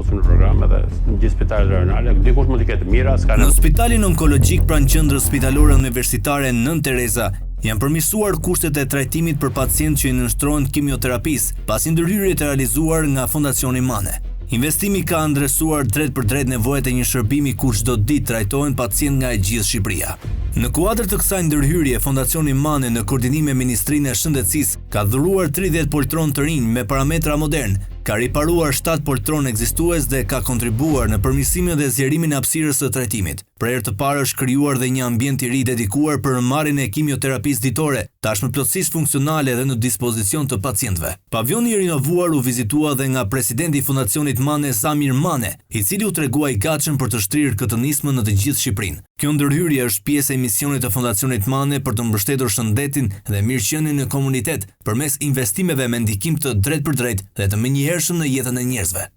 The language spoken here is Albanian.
funksionon programe dhe në gjithë spitalet rajonale, dikush mund të ketë mira, s'ka Në Spitalin Onkologjik pranë Qendrës Spitalore Universitare Nën Tereza janë përmirësuar kushtet e trajtimit për pacientë që i nënshtrohen kimioterapisë pasi ndërhyrjet e realizuar nga Fondacioni Mane. Investimi ka ndërsuar drejt për drejt nevojat e një shërbimi ku çdo ditë trajtohen pacientë nga e gjithë Shqipëria. Në kuadër të kësaj ndërhyrje, Fondacioni Mane në koordinim me Ministrinë e Shëndetësisë ka dhuruar 30 poltron të rinj me parametra modern, ka riparuar 7 poltron ekzistues dhe ka kontribuar në përmirësimin dhe zgjerimin e hapësirës së trajtimit. Për herë të parë është krijuar dhe një ambient i ri dedikuar për marrjen e kimioterapisë ditore, tashmë plotësisht funksionale dhe në dispozicion të pacientëve. Pavioni i rinovuar u vizitua dhe nga presidenti i Fondacionit Mane Samir Mane, i cili u tregua i gatshëm për të shtrirë këtë nismë në të gjithë Shqipërinë. Kjo ndërhyrje është pjesë e misionit të Fondacionit Mane për të mbështetur shëndetin dhe mirëqenien në komunitet përmes investimeve me ndikim të drejtë për drejtë dhe të menjëhershëm në jetën e njerëzve.